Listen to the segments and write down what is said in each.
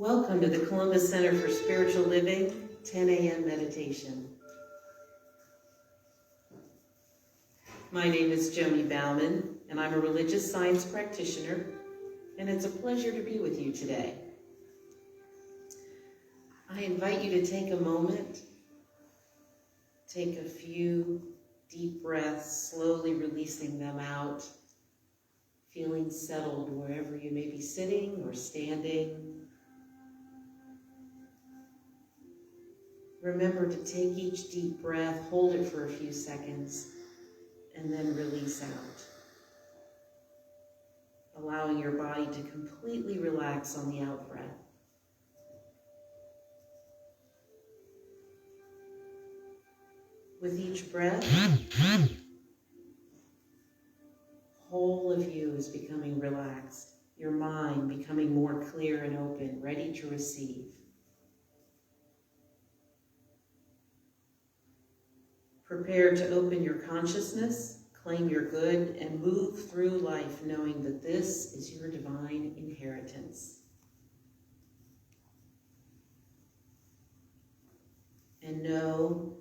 Welcome to the Columbus Center for Spiritual Living, 10 a.m. meditation. My name is Joni Bauman, and I'm a religious science practitioner, and it's a pleasure to be with you today. I invite you to take a moment, take a few deep breaths, slowly releasing them out, feeling settled wherever you may be sitting or standing. Remember to take each deep breath, hold it for a few seconds, and then release out. Allowing your body to completely relax on the out-breath. With each breath, whole of you is becoming relaxed, your mind becoming more clear and open, ready to receive. Prepare to open your consciousness, claim your good, and move through life knowing that this is your divine inheritance. And know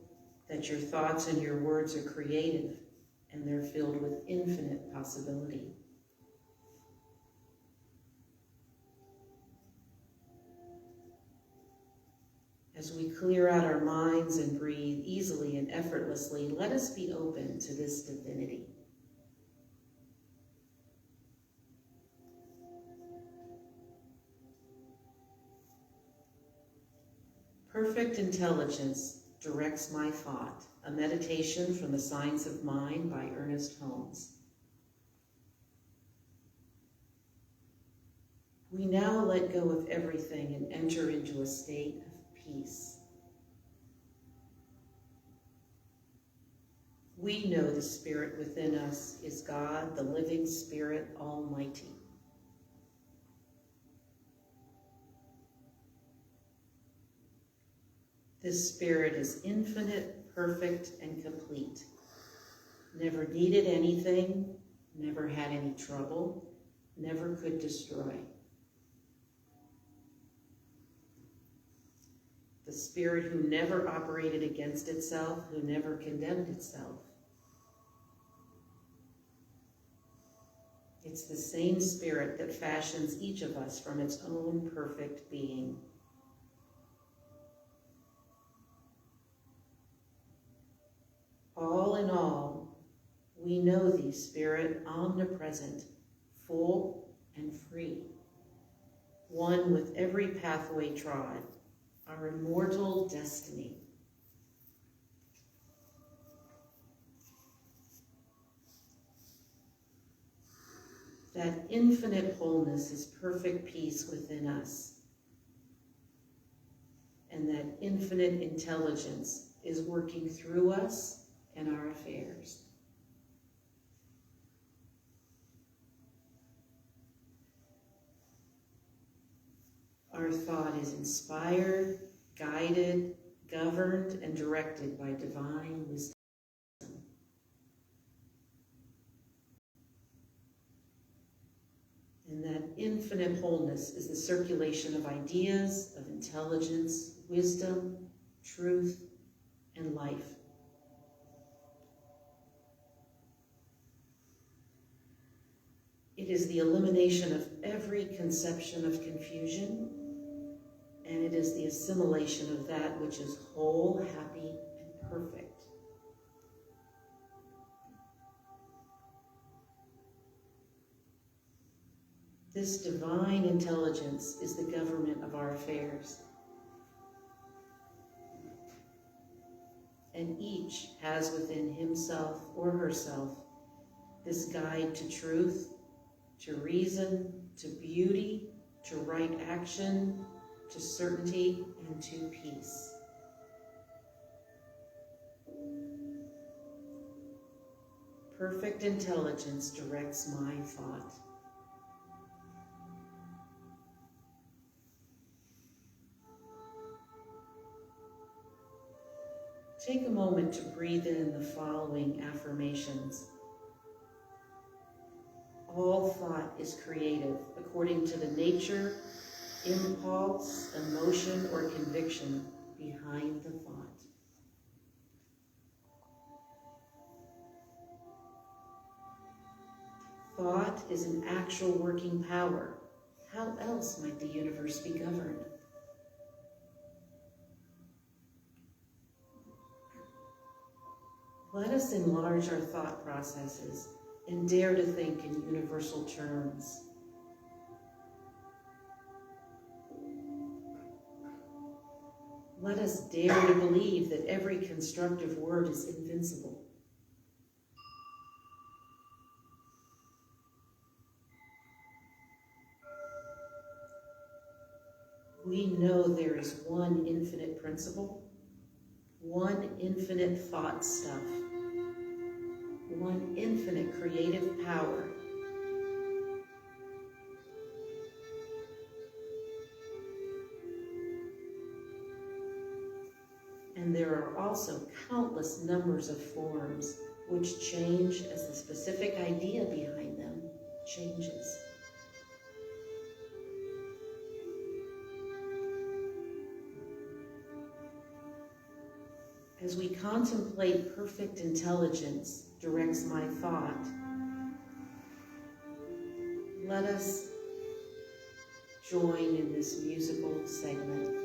that your thoughts and your words are creative, and they're filled with infinite possibility. As we clear out our minds and breathe easily and effortlessly, let us be open to this divinity. Perfect Intelligence Directs My Thought, a meditation from the Science of Mind by Ernest Holmes. We now let go of everything and enter into a state of peace. We know the Spirit within us is God, the living Spirit Almighty. This Spirit is infinite, perfect, and complete. Never needed anything, never had any trouble, never could destroy. The Spirit who never operated against itself, who never condemned itself. It's the same Spirit that fashions each of us from its own perfect being. All in all, we know the Spirit omnipresent, full and free, one with every pathway trod, our immortal destiny. That infinite wholeness is perfect peace within us, and that infinite intelligence is working through us and our affairs. Our thought is inspired, guided, governed, and directed by divine wisdom. And that infinite wholeness is the circulation of ideas, of intelligence, wisdom, truth, and life. It is the elimination of every conception of confusion, and it is the assimilation of that which is whole, happy, and perfect. This divine intelligence is the government of our affairs. And each has within himself or herself this guide to truth, to reason, to beauty, to right action, to certainty, and to peace. Perfect intelligence directs my thought. Take a moment to breathe in the following affirmations. All thought is creative according to the nature impulse, emotion, or conviction behind the thought. Thought is an actual working power. How else might the universe be governed? Let us enlarge our thought processes and dare to think in universal terms. Let us dare to believe that every constructive word is invincible. We know there is one infinite principle, one infinite thought stuff, one infinite creative power. And there are also countless numbers of forms which change as the specific idea behind them changes. As we contemplate perfect intelligence directs my thought, let us join in this musical segment.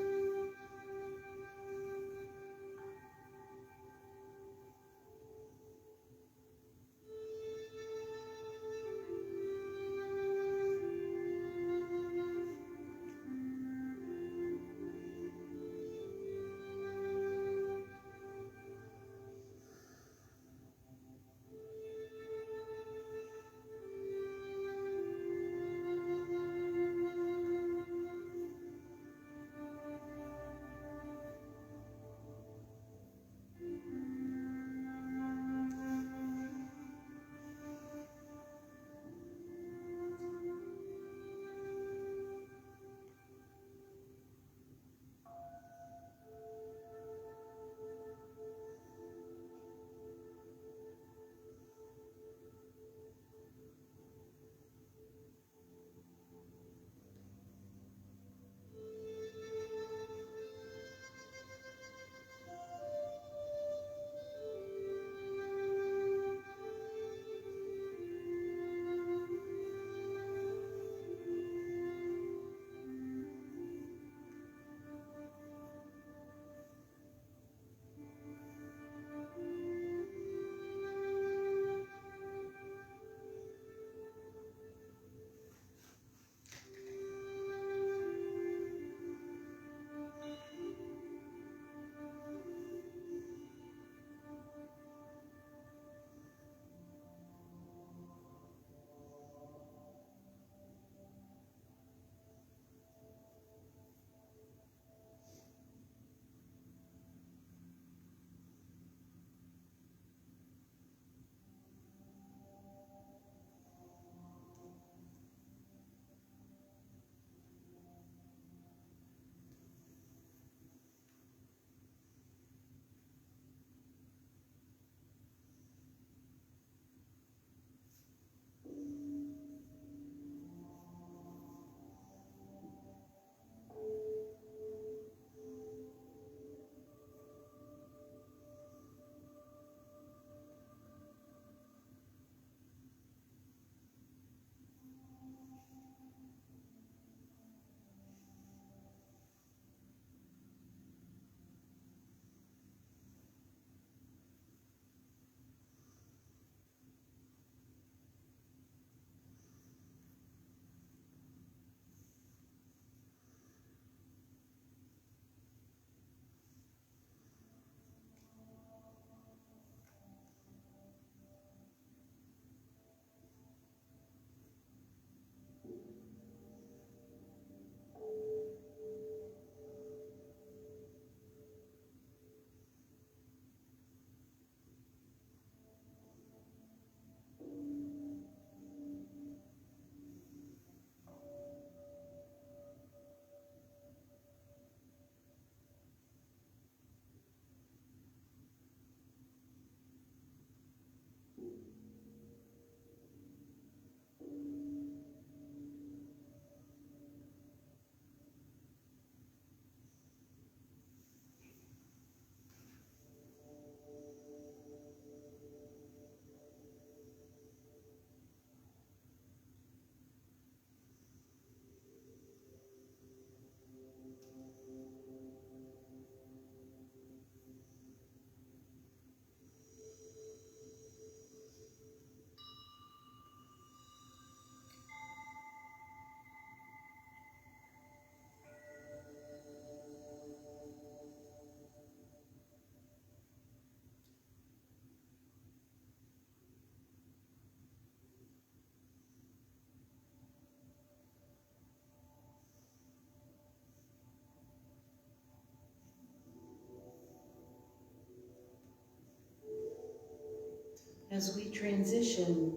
As we transition,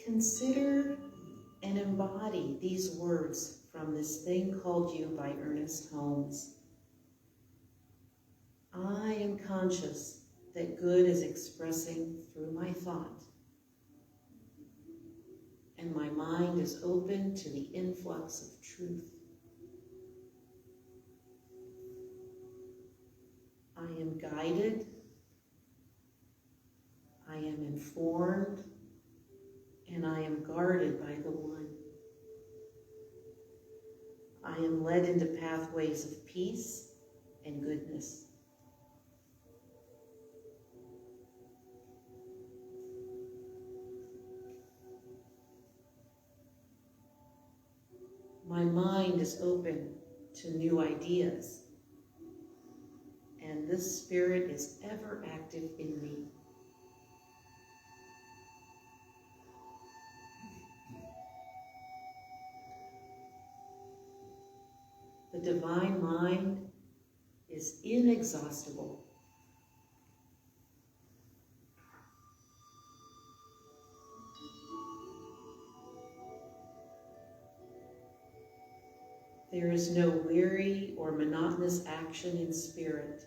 consider and embody these words from This Thing Called You by Ernest Holmes. I am conscious that good is expressing through my thought, and my mind is open to the influx of truth. I am guided, I am informed, and I am guarded by the One. I am led into pathways of peace and goodness. My mind is open to new ideas, and this spirit is ever active in me. The divine mind is inexhaustible. There is no weary or monotonous action in spirit,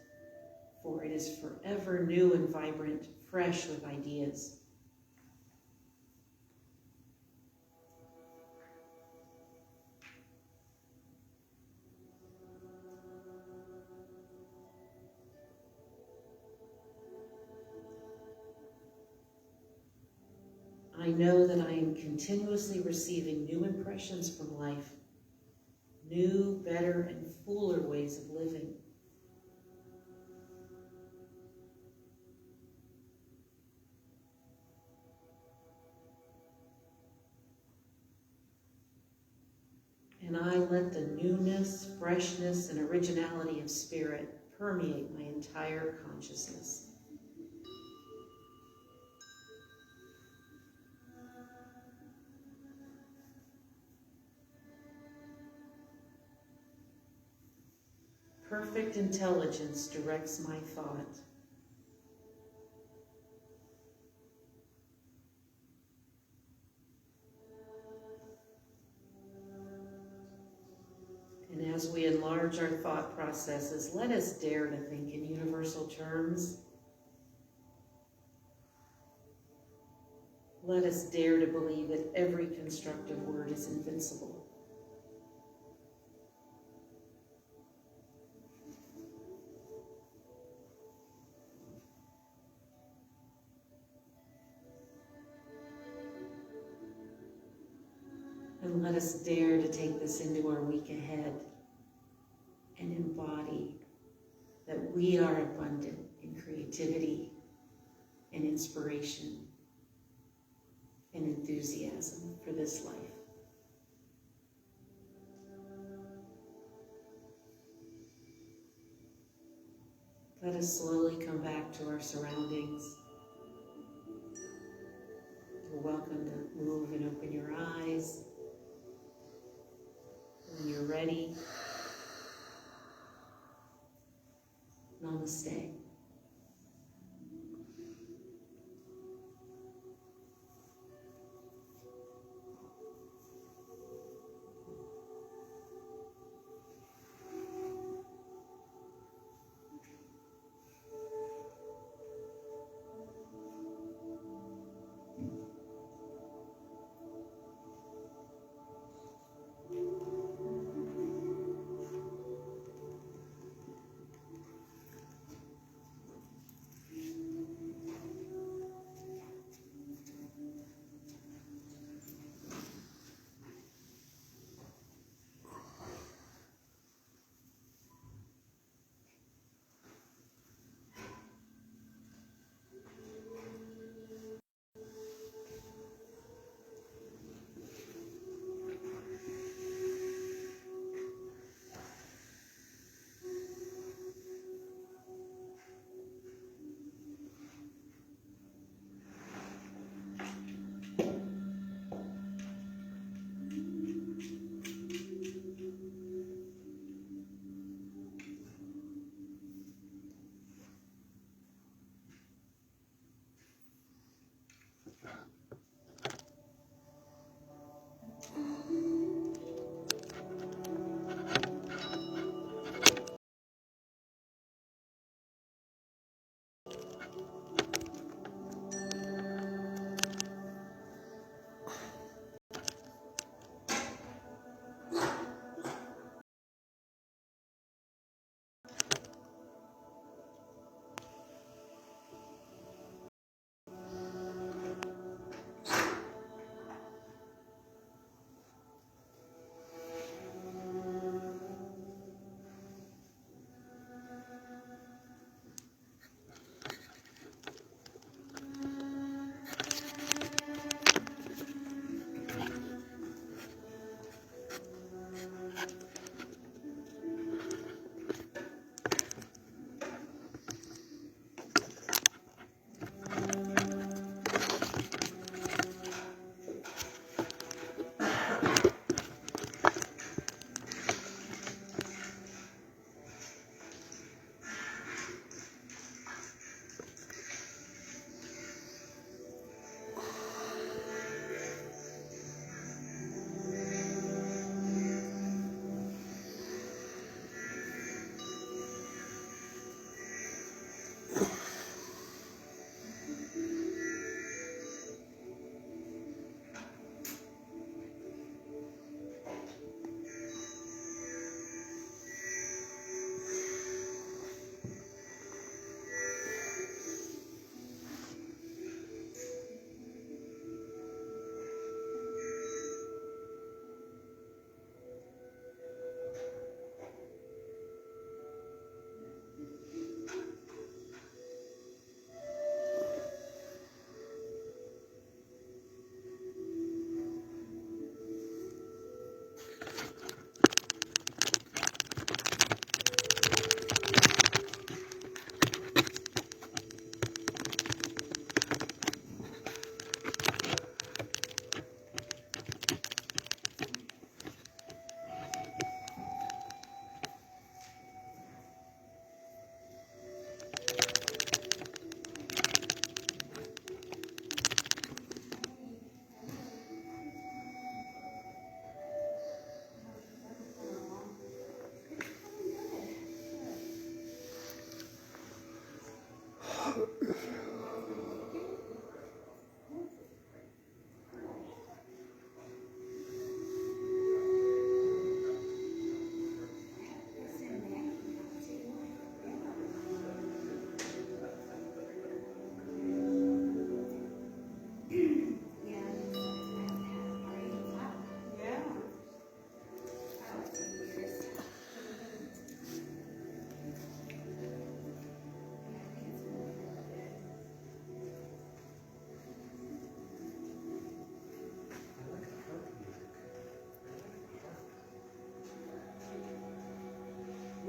for it is forever new and vibrant, fresh with ideas. I know that I am continuously receiving new impressions from life, new, better, and fuller ways of living. And I let the newness, freshness, and originality of spirit permeate my entire consciousness. Perfect intelligence directs my thought. And as we enlarge our thought processes, let us dare to think in universal terms. Let us dare to believe that every constructive word is invincible. And let us dare to take this into our week ahead and embody that we are abundant in creativity and inspiration and enthusiasm for this life. Let us slowly come back to our surroundings. You're welcome to move and open your eyes. When you're ready, namaste.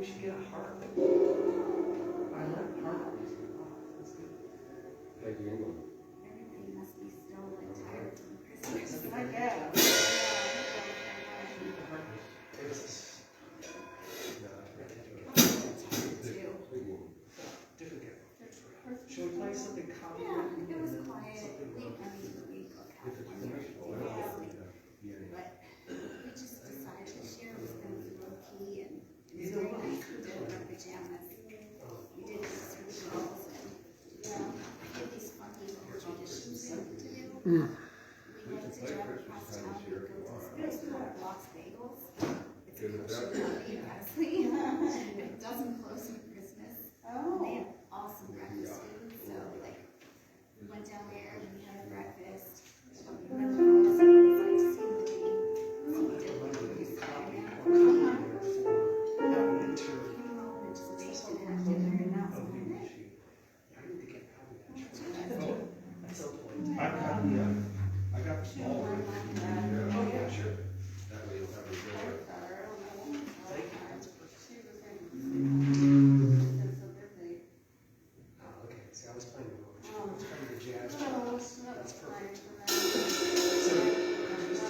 we should get a heart. Violet, heart. Oh, that's good. Thank you, England. Everybody must be still like tired from Christmas. I Yeah. Should we play something common? Yeah, it was quiet. We got California. But we just decided to share with them low key, and it was very nice. We did our pajamas. We did certain balls, and we did these funky little traditions we like to do. We like to drive across town and go to this place called Block's Bagels. It's a kosher company, honestly. It doesn't close on Christmas. And they have awesome breakfast food. So, like, we went down there and we had a breakfast. And then the girls always like to see a movie. So we did like a movie Spider-Man. Came home and just baked and had dinner, and that was about it. I need to get out of that. At some point. I got the small one. Oh, yeah, sure. That way you'll have a good. Thank you. That's perfect. Oh, okay. See, I was playing the role. I was playing the jazz. That's perfect. So, just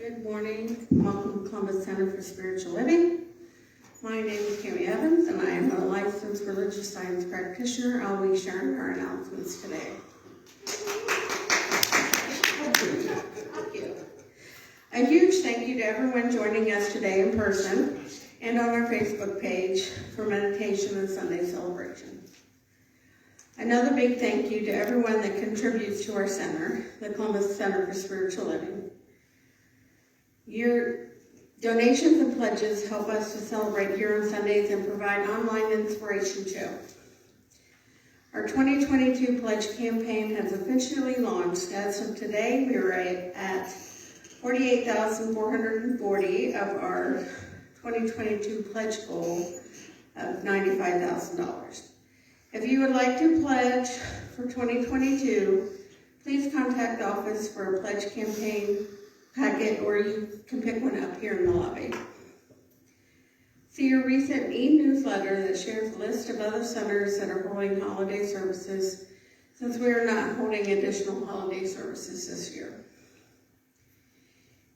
Good morning. Welcome to Columbus Center for Spiritual Living. My name is Kimmy Evans, and I am a licensed religious science practitioner. I'll be sharing our announcements today. Thank you. A huge thank you to everyone joining us today in person and on our Facebook page for meditation and Sunday celebration. Another big thank you to everyone that contributes to our center, the Columbus Center for Spiritual Living. Your donations and pledges help us to celebrate here on Sundays and provide online inspiration too. Our 2022 pledge campaign has officially launched. As of today, we are at $48,440 of our 2022 pledge goal of $95,000. If you would like to pledge for 2022, please contact the office for a pledge campaign packet, or you can pick one up here in the lobby. See your recent e-newsletter that shares a list of other centers that are holding holiday services, since we are not holding additional holiday services this year.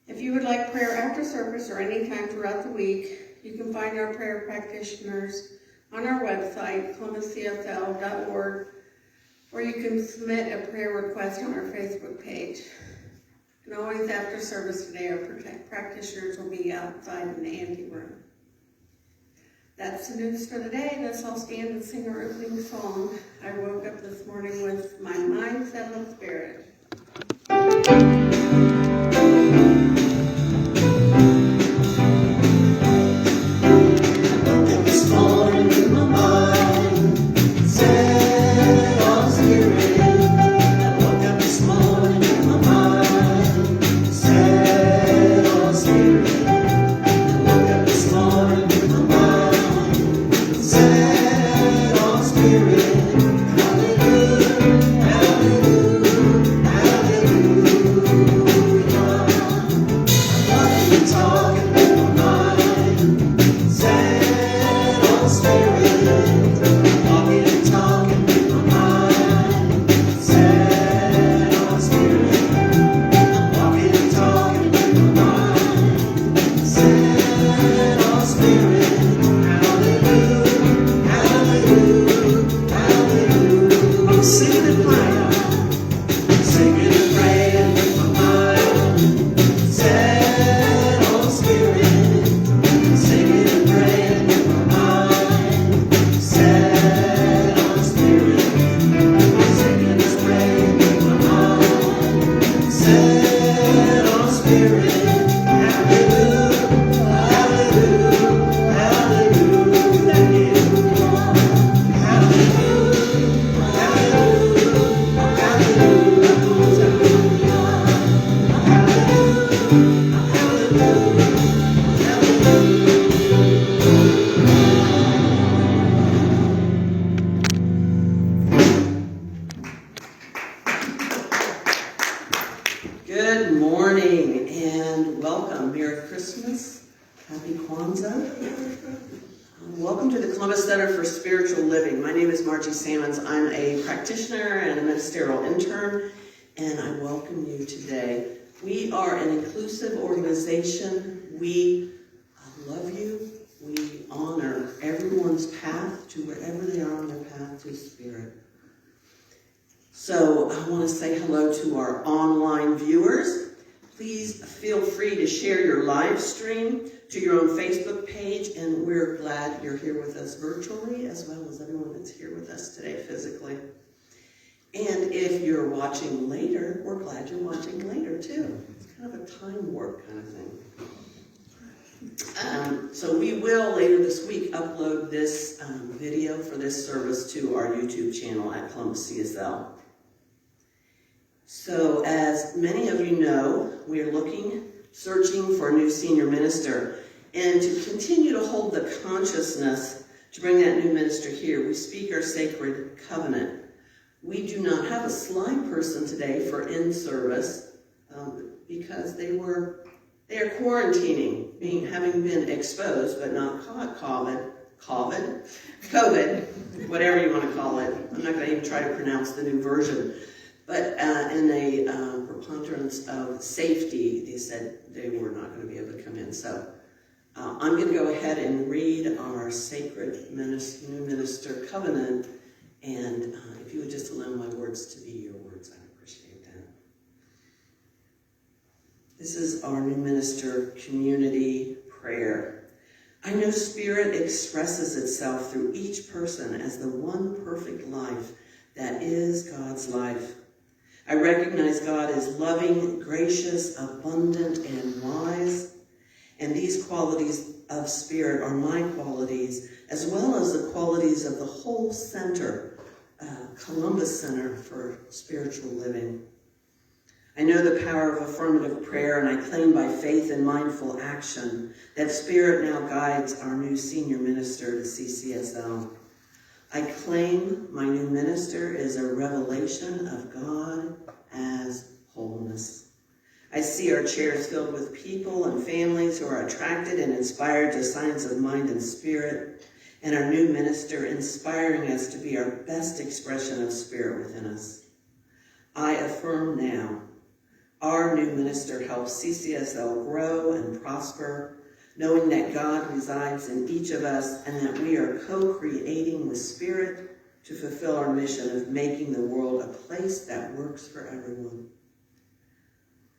If you would like prayer after service or any time throughout the week, you can find our prayer practitioners on our website, columbuscfl.org, or you can submit a prayer request on our Facebook page. And always after service today, our practitioners will be outside in the ante room. That's the news for the day. Let's all stand and sing our opening song. I woke up this morning with my mind set on spirit. This morning in my mind, set on spirit. I woke up this morning in my mind, set on spirit. I woke up this morning in my mind, set on spirit. Hallelujah, hallelujah, hallelujah. I'm walking and talking in my mind, set on spirit. Walking and talking in my mind, set on spirit. Walking and talking in my mind, set on spirit. Hallelujah, hallelujah, hallelujah. I'm singing and praying, singing and praying with my mind, set on spirit. Singing and praying with my mind, set on spirit. Singing and praying with my mind, set on spirit. Hallelujah, hallelujah, hallelujah. Hallelujah, hallelujah, Good morning and welcome. Merry Christmas. Happy Kwanzaa. Welcome to the Columbus Center for Spiritual Living. My name is Margie Sammons. I'm a practitioner and a ministerial intern, and I welcome you today. We are an inclusive organization. We love you. We honor everyone's path to wherever they are on their path to Spirit. So I want to say hello to our online viewers. Please feel free to share your live stream to your own Facebook page, and we're glad you're here with us virtually, as well as everyone that's here with us today physically. And if you're watching later, we're glad you're watching later too. It's kind of a time warp kind of thing. So we will later this week upload this video for this service to our YouTube channel at Columbus CSL. So as many of you know, we are searching for a new senior minister. And to continue to hold the consciousness to bring that new minister here, we speak our sacred covenant. We do not have a slide person today for in-service because they are quarantining, having been exposed but not caught COVID, whatever you want to call it. I'm not going to even try to pronounce the new version. But in a preponderance of safety, they said they were not going to be able to come in. So I'm going to go ahead and read our sacred new minister covenant. And if you would just allow my words to be your words, I'd appreciate that. This is our new minister community prayer. I know Spirit expresses itself through each person as the one perfect life that is God's life. I recognize God is loving, gracious, abundant, and wise. And these qualities of Spirit are my qualities, as well as the qualities of the whole center, Columbus Center for Spiritual Living. I know the power of affirmative prayer, and I claim by faith and mindful action that Spirit now guides our new senior minister to CCSL. I claim my new minister is a revelation of God as wholeness. I see our chairs filled with people and families who are attracted and inspired to signs of mind and spirit, and our new minister inspiring us to be our best expression of Spirit within us. I affirm now, our new minister helps CCSL grow and prosper, knowing that God resides in each of us and that we are co-creating with Spirit to fulfill our mission of making the world a place that works for everyone.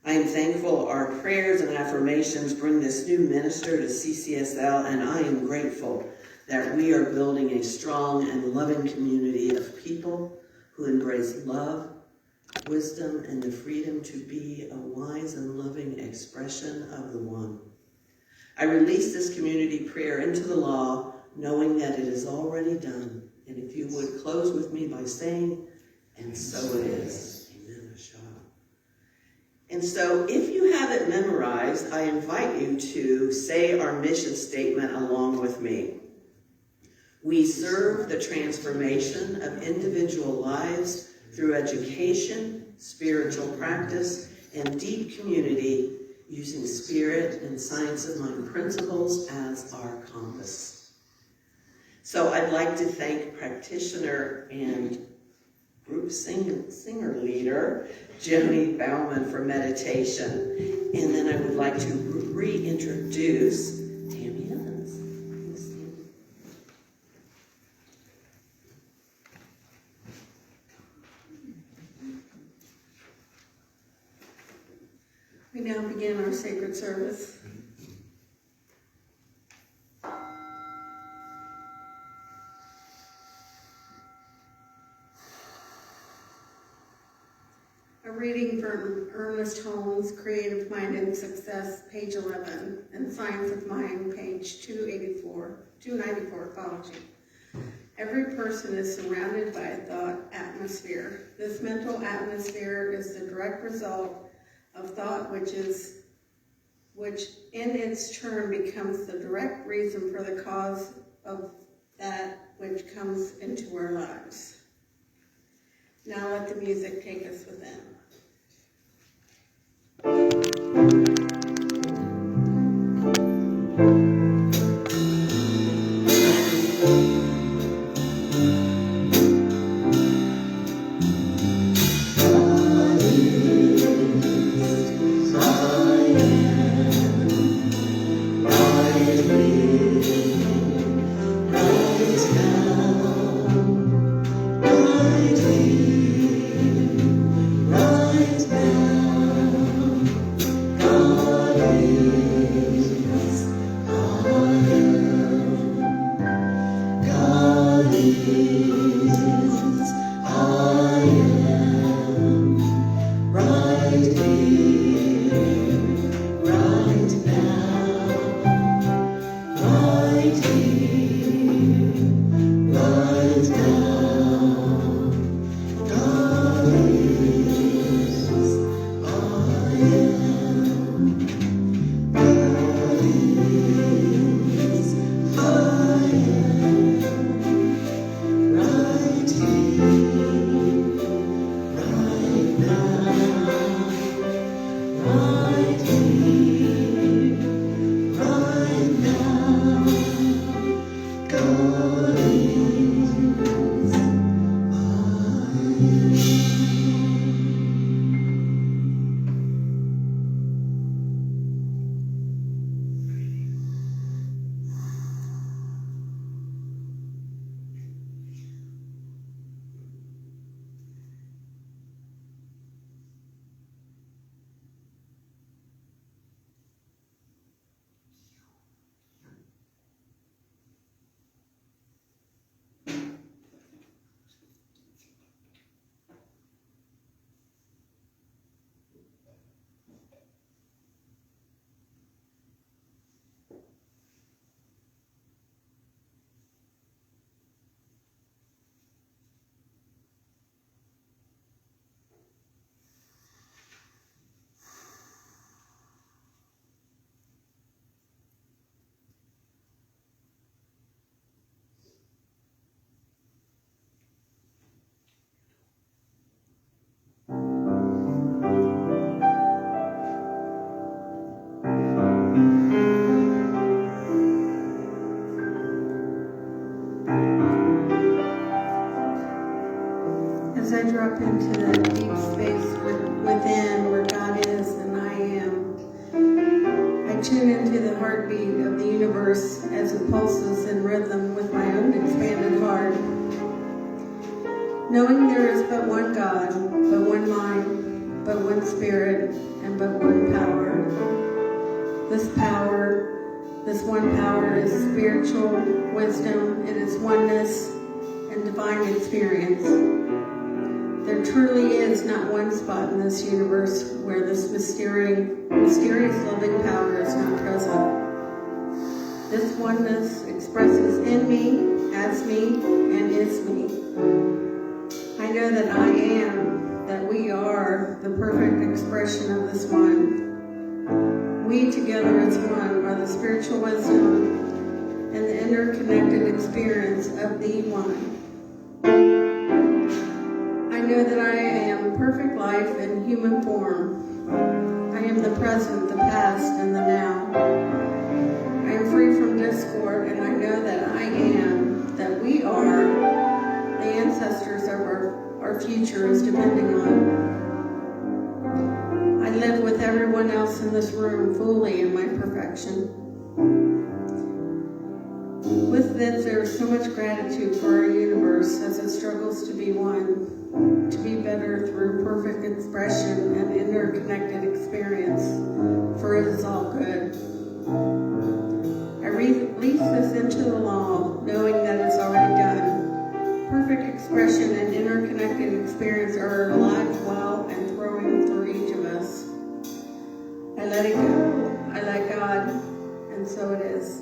I am thankful our prayers and affirmations bring this new minister to CCSL, and I am grateful that we are building a strong and loving community of people who embrace love, wisdom, and the freedom to be a wise and loving expression of the One. I release this community prayer into the law, knowing that it is already done. And if you would close with me by saying, and so it is. Amen. And so if you have it memorized, I invite you to say our mission statement along with me. We serve the transformation of individual lives through education, spiritual practice, and deep community, using spirit and science of mind principles as our compass. So I'd like to thank practitioner and group singer leader, Joni Bauman, for meditation. And then I would like to reintroduce Tammy Evans. Thanks, Tammy. We now begin our sacred service. A reading from Ernest Holmes' Creative Mind and Success, page 11, and Science of Mind, page 294, apology. Every person is surrounded by a thought atmosphere. This mental atmosphere is the direct result of thought, which in its turn becomes the direct reason for the cause of that which comes into our lives. Now let the music take us within. As I drop into that deep space within where God is and I am, I tune into the heartbeat of the universe as it pulses in rhythm with my own expanded heart. Knowing there is but one God, but one mind, but one spirit, and but one power. This power This one power is spiritual wisdom, it is oneness and divine experience. There truly is not one spot in this universe where this mysterious loving power is not present. This oneness expresses in me, as me, and is me. I know that I am, that we are the perfect expression of this one. We together as one are the spiritual wisdom and the interconnected experience of the one. I know that I am perfect life in human form. I am the present, the past, and the now. I am free from discord, and I know that I am, that we are, the ancestors of our future is depending on. I live with everyone else in this room fully in my perfection. With this, there is so much gratitude for our universe as it struggles to be one, to be better through perfect expression and interconnected experience, for it is all good. I release this into the law, knowing that it's already done. Perfect expression and interconnected experience are alive, well, and throwing through each of us. I let it go. I let God, and so it is.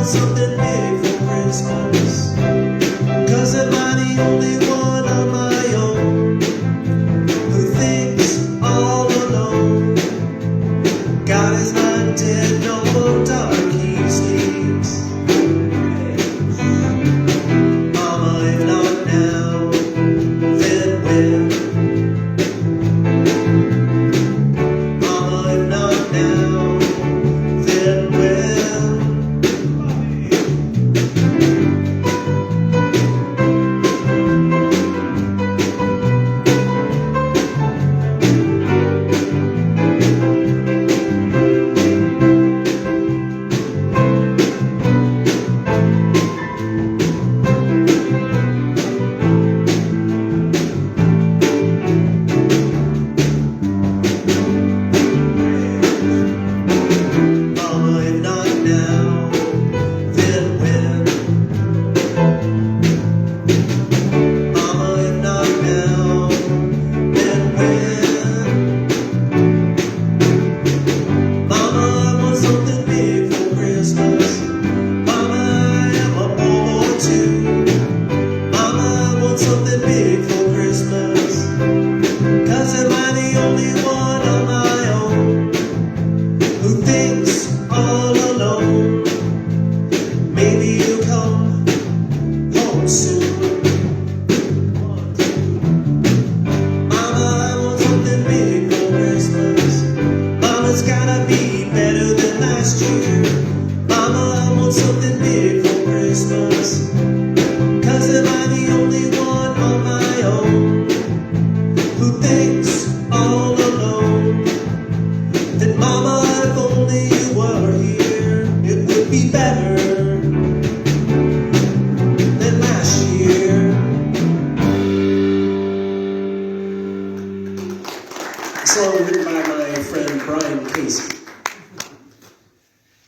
Something big for Christmas, 'cause am I the only one? song written by my friend Brian Casey.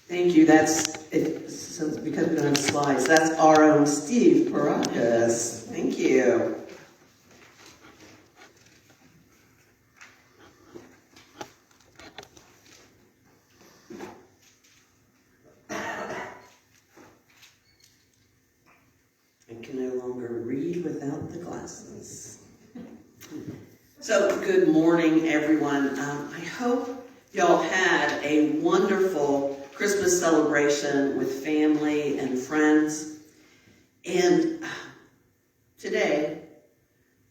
Thank you. That's it. Since because we don't have slides, that's our own Steve Paracas. Thank you. I can no longer read without the glasses. So, good morning, everyone. I hope y'all had a wonderful Christmas celebration with family and friends. And today,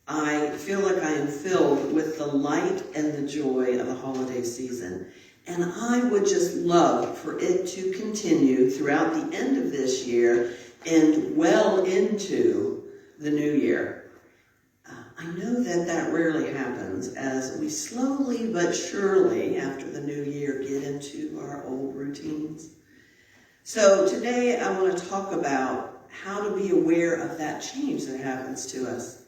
I feel like I am filled with the light and the joy of the holiday season. And I would just love for it to continue throughout the end of this year and well into the new year. I know that that rarely happens as we slowly but surely, after the new year, get into our old routines. So today I want to talk about how to be aware of that change that happens to us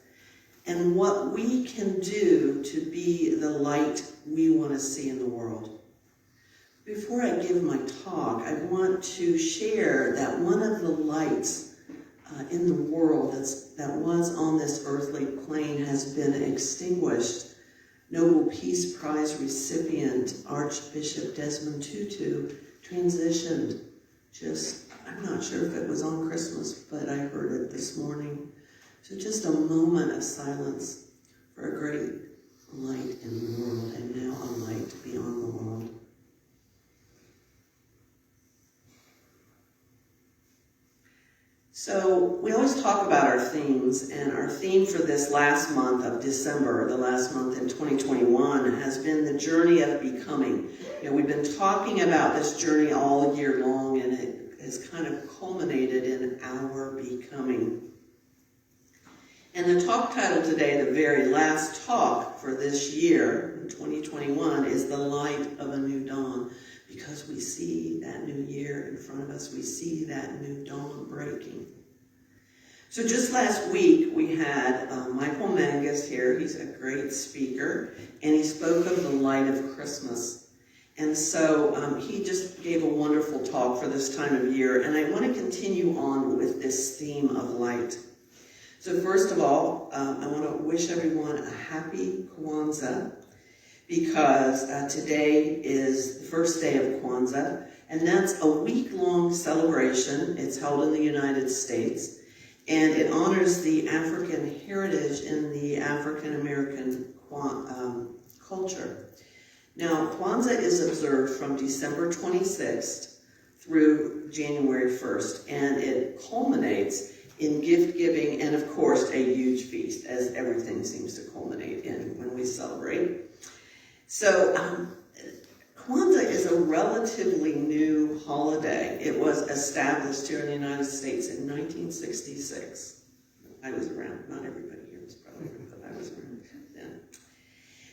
and what we can do to be the light we want to see in the world. Before I give my talk, I want to share that one of the lights in the world that was on this earthly plane has been extinguished. Nobel Peace Prize recipient Archbishop Desmond Tutu transitioned I'm not sure if it was on Christmas, but I heard it this morning. So just a moment of silence for a great light in the world, and now a light beyond the world. So we always talk about our themes, and our theme for this last month of December, the last month in 2021, has been the journey of becoming. We've been talking about this journey all year long, and it has kind of culminated in our becoming. And the talk title today, the very last talk for this year, in 2021, is The Light of a New Dawn. Because we see that new year in front of us, we see that new dawn breaking. So just last week, we had Michael Mangus here. He's a great speaker, and he spoke of the light of Christmas. And so he just gave a wonderful talk for this time of year, and I want to continue on with this theme of light. So first of all, I want to wish everyone a happy Kwanzaa, because today is the first day of Kwanzaa, and that's a week-long celebration. It's held in the United States, and it honors the African heritage in the African-American culture. Now, Kwanzaa is observed from December 26th through January 1st, and it culminates in gift-giving and, of course, a huge feast, as everything seems to culminate in when we celebrate. So, Kwanzaa is a relatively new holiday. It was established here in the United States in 1966. I was around. Not everybody here was probably around, but I was around then.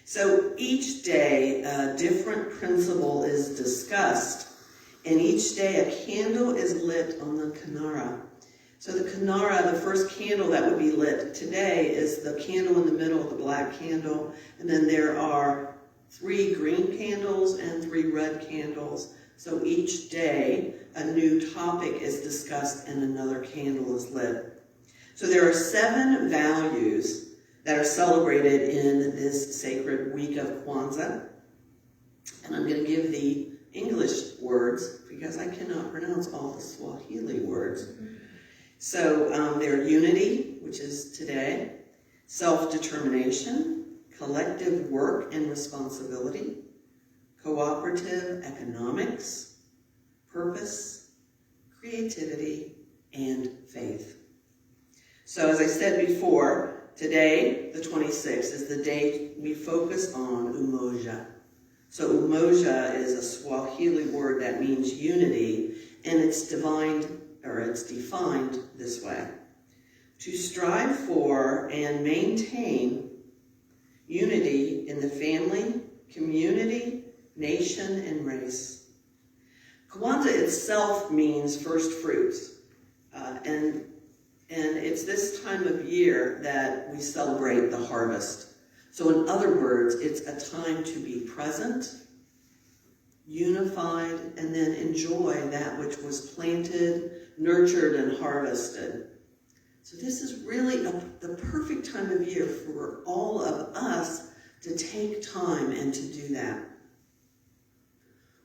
So each day, a different principle is discussed, and each day a candle is lit on the Kinara. So the Kinara, the first candle that would be lit today, is the candle in the middle, the black candle, and then there are 3 green candles and 3 red candles. So each day, a new topic is discussed and another candle is lit. So there are 7 values that are celebrated in this sacred week of Kwanzaa. And I'm going to give the English words because I cannot pronounce all the Swahili words. So they're unity, which is today, self-determination, collective work and responsibility, cooperative economics, purpose, creativity, and faith. So as I said before, today, the 26th, is the day we focus on umoja. So umoja is a Swahili word that means unity, and it's defined this way: to strive for and maintain unity in the family, community, nation, and race. Kwanzaa itself means first fruits, and it's this time of year that we celebrate the harvest. So in other words, it's a time to be present, unified, and then enjoy that which was planted, nurtured, and harvested. So this is really the perfect time of year for all of us to take time and to do that.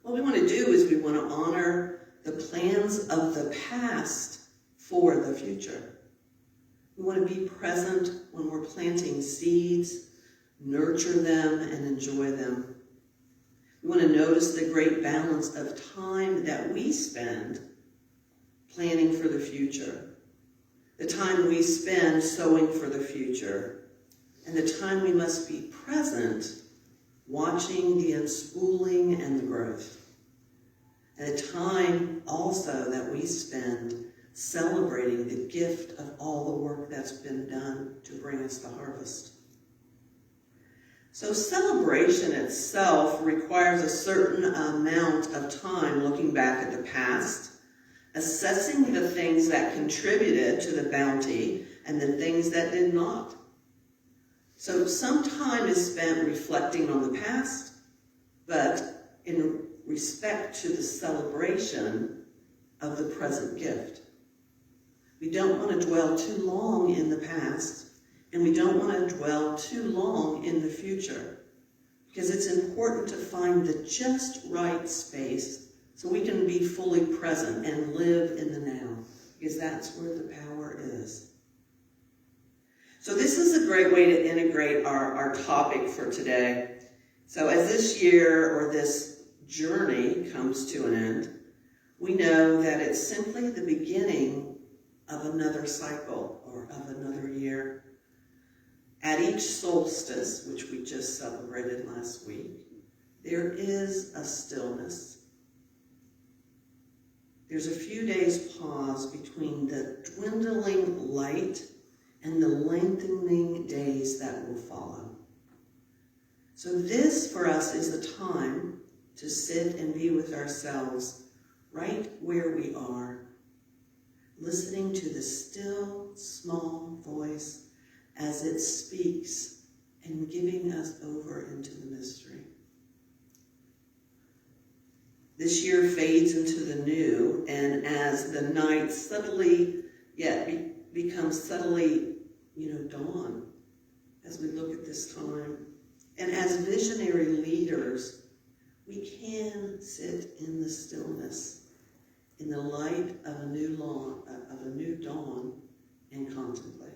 What we want to do is we want to honor the plans of the past for the future. We want to be present when we're planting seeds, nurture them, and enjoy them. We want to notice the great balance of time that we spend planning for the future, the time we spend sowing for the future, and the time we must be present watching the unspooling and the growth, and a time also that we spend celebrating the gift of all the work that's been done to bring us the harvest. So celebration itself requires a certain amount of time looking back at the past, assessing the things that contributed to the bounty and the things that did not. So some time is spent reflecting on the past, but in respect to the celebration of the present gift. We don't want to dwell too long in the past, and we don't want to dwell too long in the future, because it's important to find the just right space so we can be fully present and live in the now, because that's where the power is. So this is a great way to integrate our topic for today. So as this year or this journey comes to an end, we know that it's simply the beginning of another cycle or of another year. At each solstice, which we just celebrated last week, there is a stillness. There's a few days pause between the dwindling light and the lengthening days that will follow. So this, for us, is the time to sit and be with ourselves right where we are, listening to the still, small voice as it speaks and giving us over into the mystery. This year fades into the new, and as the night subtly, yet becomes subtly, dawn, as we look at this time. And as visionary leaders, we can sit in the stillness, in the light of a new dawn, and contemplate.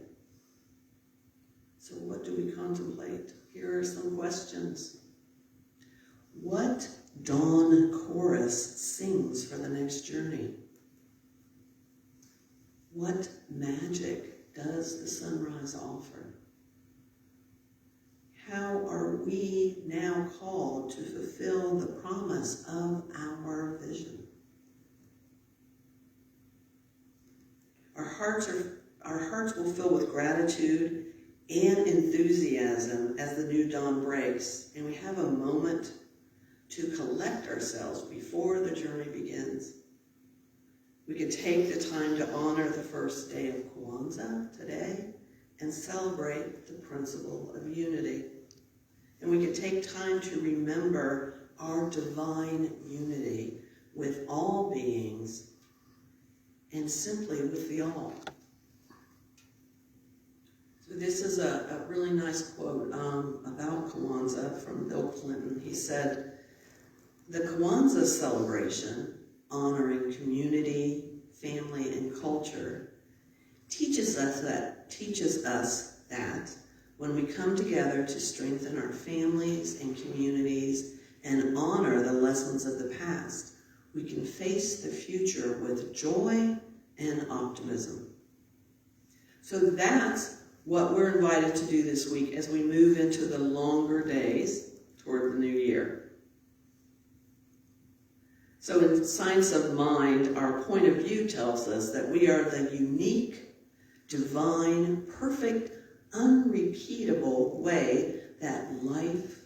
So what do we contemplate? Here are some questions. What dawn chorus sings for the next journey? What magic does the sunrise offer? How are we now called to fulfill the promise of our vision? Our hearts will fill with gratitude and enthusiasm as the new dawn breaks, and we have a moment to collect ourselves before the journey begins. We can take the time to honor the first day of Kwanzaa today and celebrate the principle of unity. And we can take time to remember our divine unity with all beings and simply with the all. So this is a really nice quote about Kwanzaa from Bill Clinton. He said, "The Kwanzaa celebration, honoring community, family, and culture, teaches us that when we come together to strengthen our families and communities and honor the lessons of the past, we can face the future with joy and optimism." So that's what we're invited to do this week as we move into the longer days toward the new year. So in Science of Mind, our point of view tells us that we are the unique, divine, perfect, unrepeatable way that life,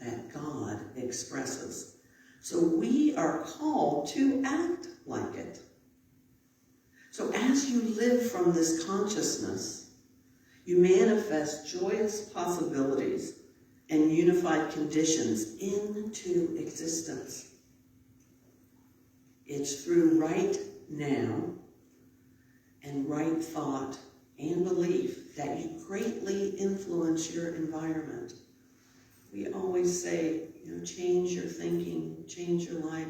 that God expresses. So we are called to act like it. So as you live from this consciousness, you manifest joyous possibilities and unified conditions into existence. It's through right now and right thought and belief that you greatly influence your environment. We always say, change your thinking, change your life.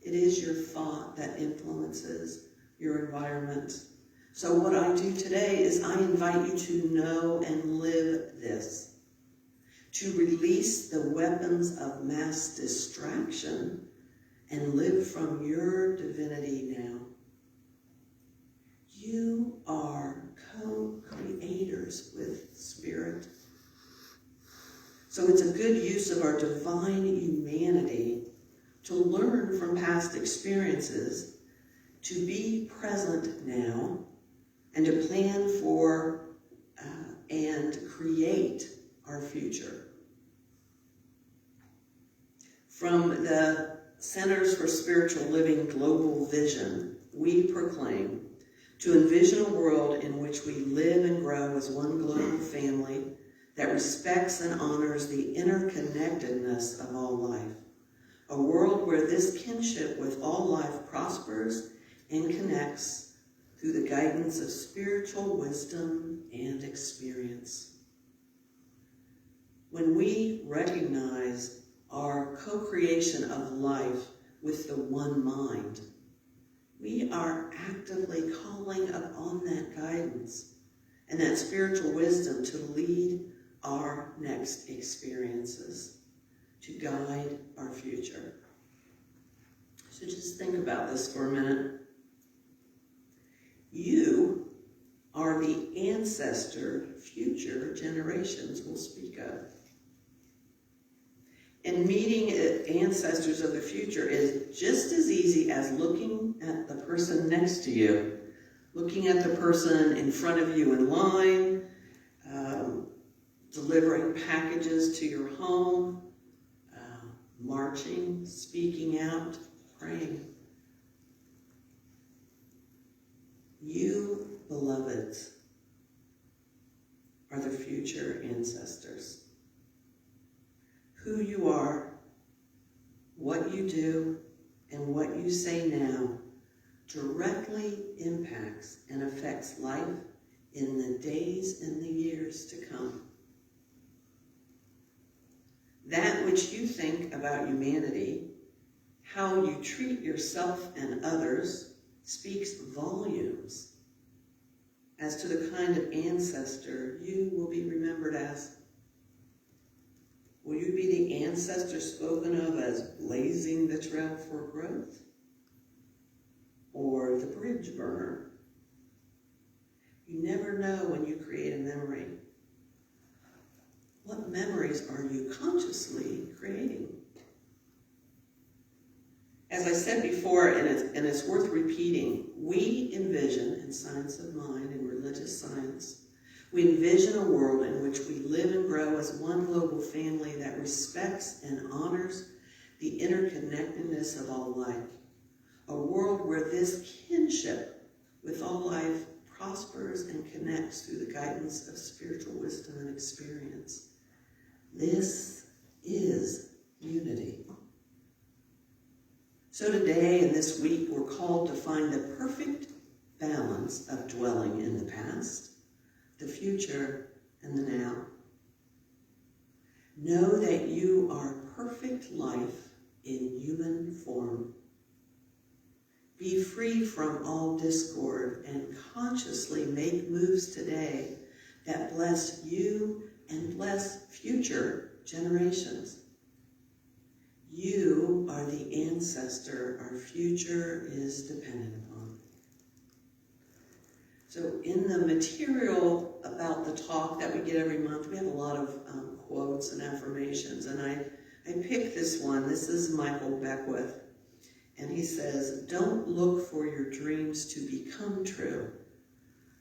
It is your thought that influences your environment. So what I do today is I invite you to know and live this, to release the weapons of mass distraction and live from your divinity now. You are co-creators with Spirit. So it's a good use of our divine humanity to learn from past experiences, to be present now, and to plan for and create our future. From the Centers for Spiritual Living Global Vision, we proclaim to envision a world in which we live and grow as one global family that respects and honors the interconnectedness of all life. A world where this kinship with all life prospers and connects through the guidance of spiritual wisdom and experience. When we recognize our co-creation of life with the one mind, we are actively calling upon that guidance and that spiritual wisdom to lead our next experiences, to guide our future. So just think about this for a minute. You are the ancestor future generations will speak of. And meeting ancestors of the future is just as easy as looking at the person next to you, looking at the person in front of you in line, delivering packages to your home, marching, speaking out, praying. You, beloveds, are the future ancestors. Who you are, what you do, and what you say now directly impacts and affects life in the days and the years to come. That which you think about humanity, how you treat yourself and others, speaks volumes as to the kind of ancestor you will be remembered as. Will you be the ancestor spoken of as blazing the trail for growth? Or the bridge burner? You never know when you create a memory. What memories are you consciously creating? As I said before, and it's worth repeating, we envision, in science of mind and religious science, we envision a world in which we live and grow as one global family that respects and honors the interconnectedness of all life. A world where this kinship with all life prospers and connects through the guidance of spiritual wisdom and experience. This is unity. So today and this week, we're called to find the perfect balance of dwelling in the past, the future, and the now. Know that you are perfect life in human form. Be free from all discord and consciously make moves today that bless you and bless future generations. You are the ancestor our future is dependent upon. So in the material about the talk that we get every month, we have a lot of quotes and affirmations, and I picked this one. This is Michael Beckwith, and he says, "Don't look for your dreams to become true.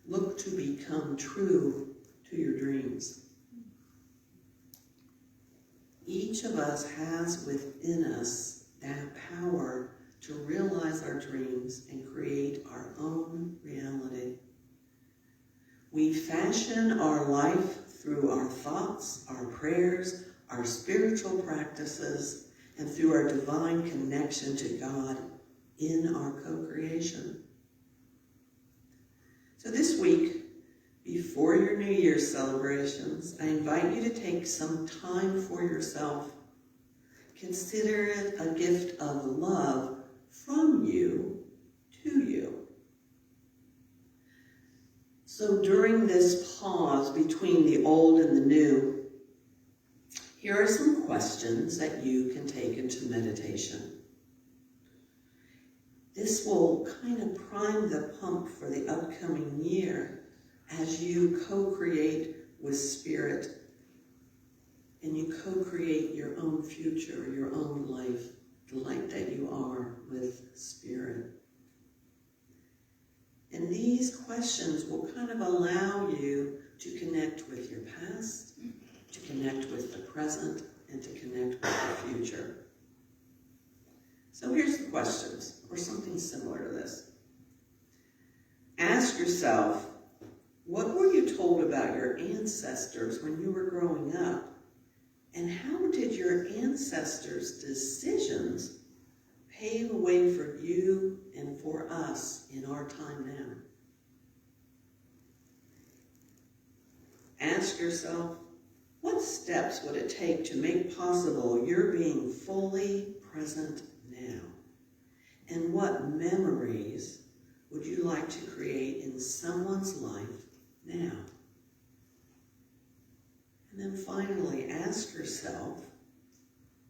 Look to become true to your dreams." Each of us has within us that power to realize our dreams and create our own reality. We fashion our life through our thoughts, our prayers, our spiritual practices, and through our divine connection to God in our co-creation. So this week, before your New Year's celebrations, I invite you to take some time for yourself. Consider it a gift of love from you to you. So during this pause between the old and the new, here are some questions that you can take into meditation. This will kind of prime the pump for the upcoming year as you co-create with Spirit and you co-create your own future, your own life, the light that you are with Spirit. And these questions will kind of allow you to connect with your past, to connect with the present, and to connect with the future. So here's the questions, or something similar to this. Ask yourself, what were you told about your ancestors when you were growing up? And how did your ancestors' decisions pave a way for you and for us in our time now? Ask yourself, what steps would it take to make possible your being fully present now? And what memories would you like to create in someone's life now? And then finally, ask yourself,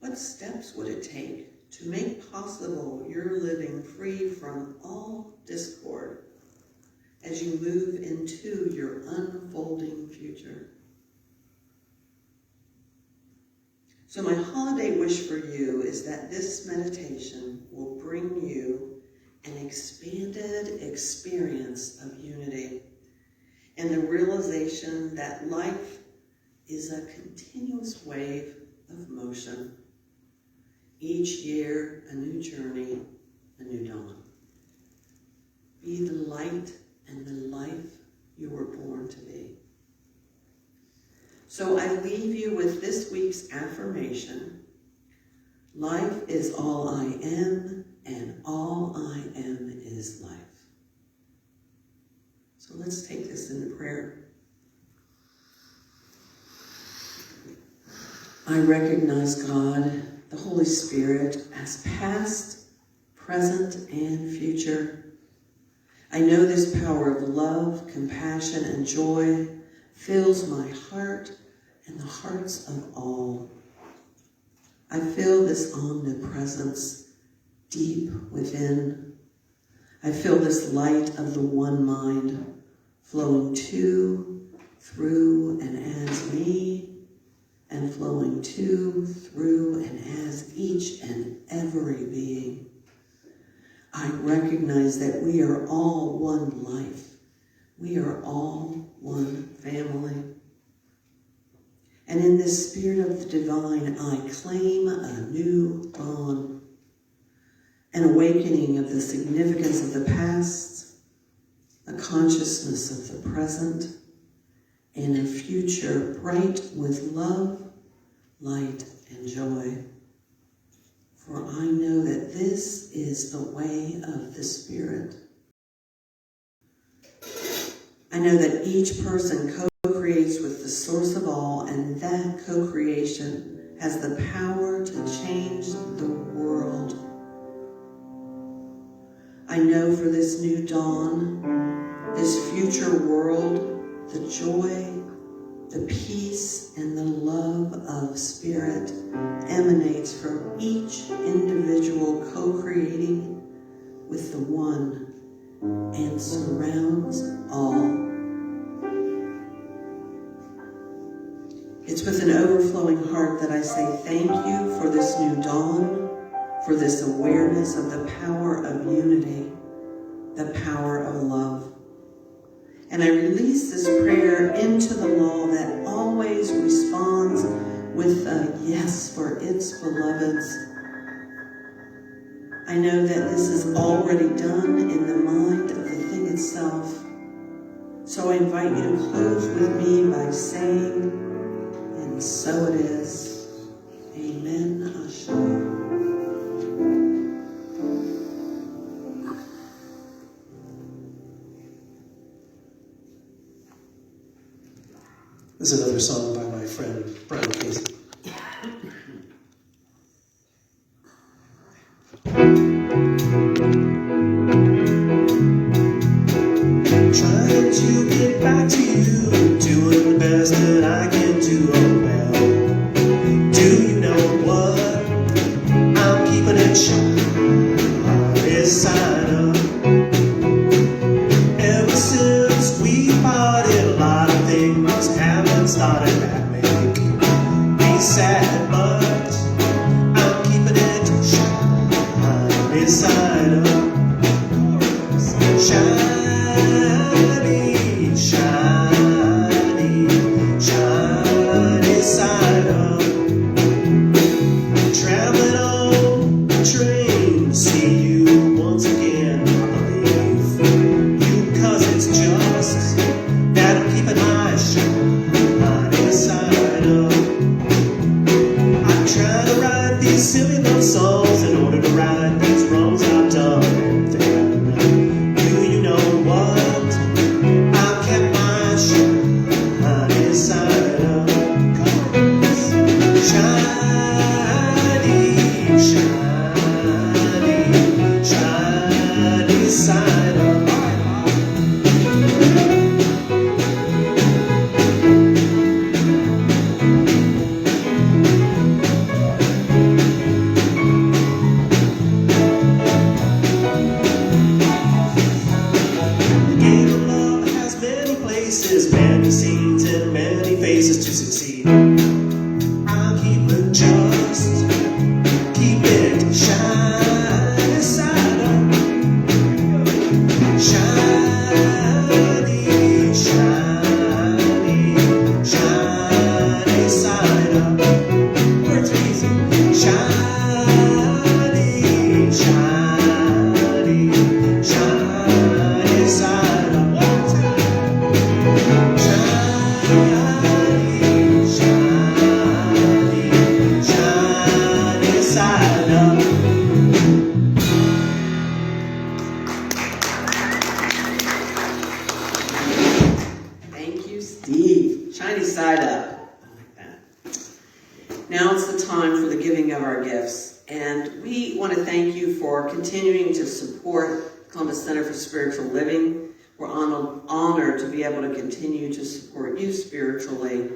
what steps would it take to make possible your living free from all discord as you move into your unfolding future? So my holiday wish for you is that this meditation will bring you an expanded experience of unity and the realization that life is a continuous wave of motion. Each year, a new journey, a new dawn. Be the light and the life you were born to be. So I leave you with this week's affirmation. Life is all I am, and all I am is life. So let's take this into prayer. I recognize God, the Holy Spirit, as past, present, and future. I know this power of love, compassion, and joy fills my heart and the hearts of all. I feel this omnipresence deep within. I feel this light of the one mind flowing to, through, and as me, and flowing to, through, and as each and every being. I recognize that we are all one life. We are all one family. And in this spirit of the divine, I claim a new dawn, an awakening of the significance of the past, a consciousness of the present, and a future bright with love, light, and joy. For I know that this is the way of the Spirit. I know that each person co-creates with the source of all, and that co-creation has the power to change the world. I know for this new dawn, this future world, the joy, the peace, and the love of Spirit emanates from each individual co-creating with the one and surrounds all. It's with an overflowing heart that I say thank you for this new dawn, for this awareness of the power of unity, the power of love. And I release this prayer into the law that always responds with a yes for its beloveds. I know that this is already done in the mind of the thing itself. So I invite you to close with me by saying, and so it is. Amen. Ashe. This is another song by my friend Brian Casey. Trying to get back to you, doing the best that I can do. Oh well, do you know what? I'm keeping it sharp this side up. Ever since we parted, a lot of things haven't started that make me sad, but I'm keeping it sharp this side up. Shiny, shiny, shiny side up. Traveling on the train, see you once again, I believe you, 'cause it's just that I'm keeping my shiny side up. I try to write these silly love songs in order to right these wrongs I've done. Many scenes and many faces to succeed. I'll keep it just, keep it shiny side up. Shiny, shiny, shiny side up. Words are easy. Shiny, shiny, shiny side up. One time. Shiny, shiny, shiny side up. Thank you, Steve. Shiny side up. I like that. Now it's the time for the giving of our gifts. And we want to thank you for continuing to support Columbus Center for Spiritual Living. We're honored to be able to continue to support you spiritually,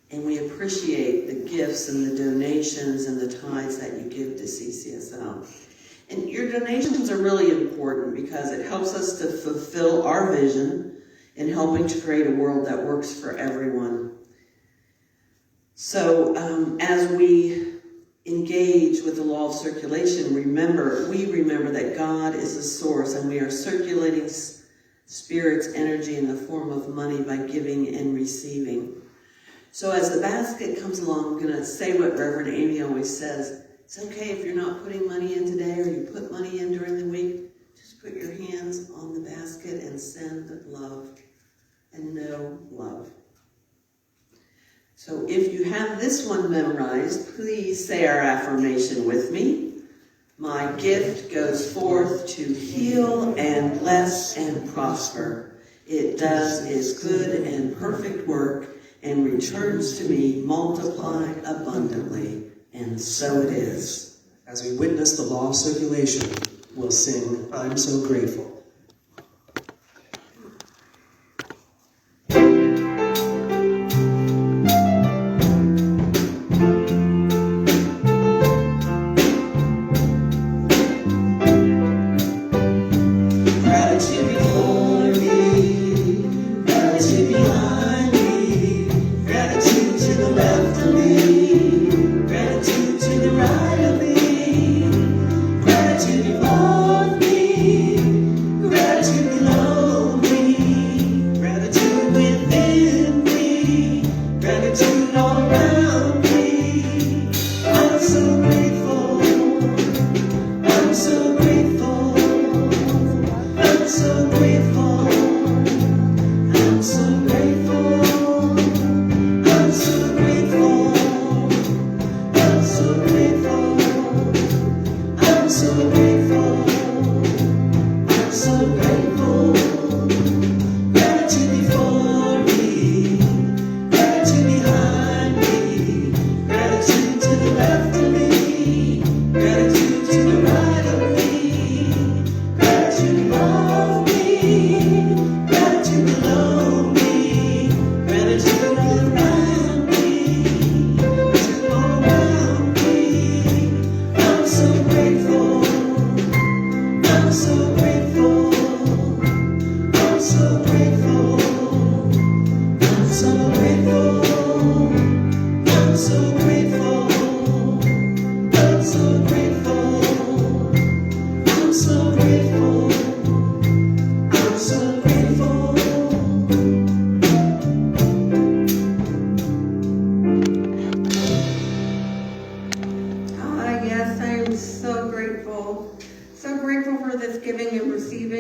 and we appreciate the gifts and the donations and the tithes that you give to CCSL. And your donations are really important because it helps us to fulfill our vision in helping to create a world that works for everyone. So as we engage with the law of circulation, we remember that God is the source, and we are circulating Spirit's energy in the form of money by giving and receiving. So as the basket comes along, I'm going to say what Reverend Amy always says. It's okay if you're not putting money in today or you put money in during the week. Just put your hands on the basket and send love and know love. So if you have this one memorized, please say our affirmation with me. My gift goes forth to heal and bless and prosper. It does its good and perfect work and returns to me multiplied abundantly. And so it is. As we witness the law of circulation, we'll sing, I'm So Grateful. I'm so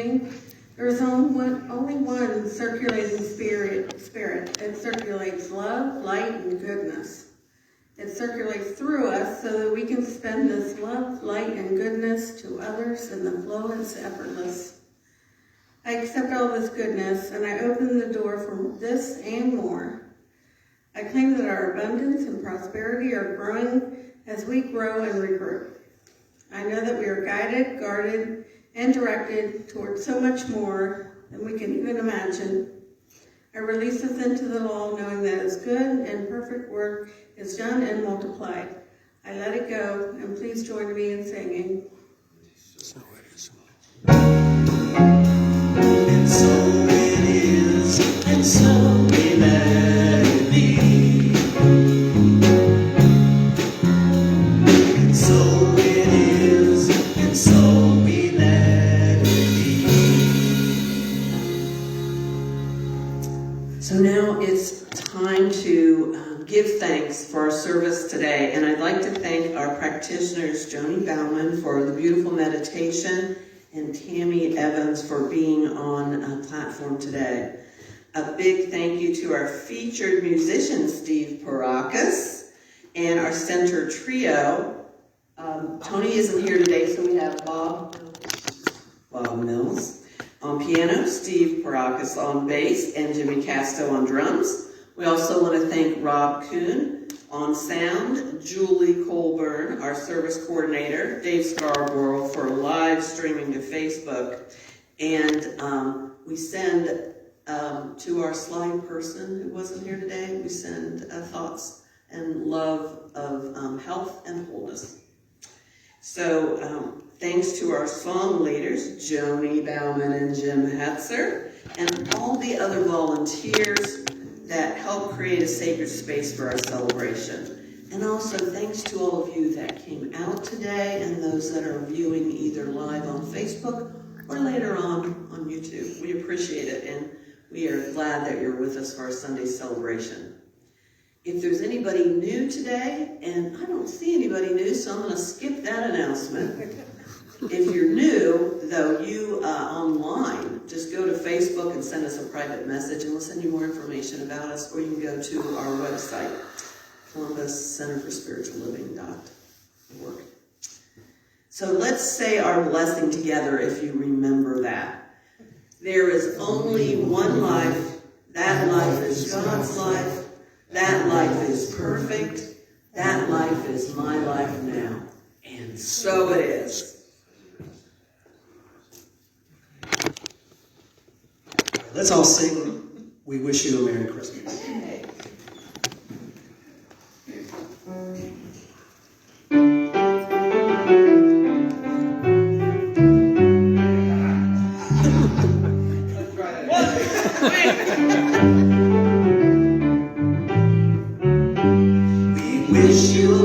saying, there's only one circulating spirit. It circulates love, light, and goodness. It circulates through us so that we can spend this love, light, and goodness to others, and the flow is effortless. I accept all this goodness, and I open the door for this and more. I claim that our abundance and prosperity are growing as we grow and regroup. I know that we are guided, guarded, and directed towards so much more than we can even imagine. I release this into the law, knowing that His good and perfect work is done and multiplied. I let it go, and please join me in singing. And so it is, and so we let it be. And so it is, and so we let it be. So now it's time to give thanks for our service today. And I'd like to thank our practitioners, Joni Bauman, for the beautiful meditation, and Tammy Evans for being on a platform today. A big thank you to our featured musician, Steve Parakis, and our center trio. Tony isn't here today, so we have Bob Mills on piano, Steve Parakis on bass, and Jimmy Casto on drums. We also want to thank Rob Kuhn on sound, Julie Colburn, our service coordinator, Dave Scarborough for live streaming to Facebook, and we send to our slide person who wasn't here today, we send thoughts and love of health and wholeness. So thanks to our song leaders, Joni Bauman and Jim Hetzer, and all the other volunteers that help create a sacred space for our celebration. And also thanks to all of you that came out today and those that are viewing either live on Facebook or later on YouTube. We appreciate it, and we are glad that you're with us for our Sunday celebration. If there's anybody new today, and I don't see anybody new, so I'm going to skip that announcement. If you're new, though, you online, just go to Facebook and send us a private message, and we'll send you more information about us, or you can go to our website, ColumbusCenterForSpiritualLiving.org. So let's say our blessing together if you remember that. There is only one life. That life is God's life. That life is perfect. That life is my life now. And so it is. Let's all sing We Wish You a Merry Christmas. We wish you a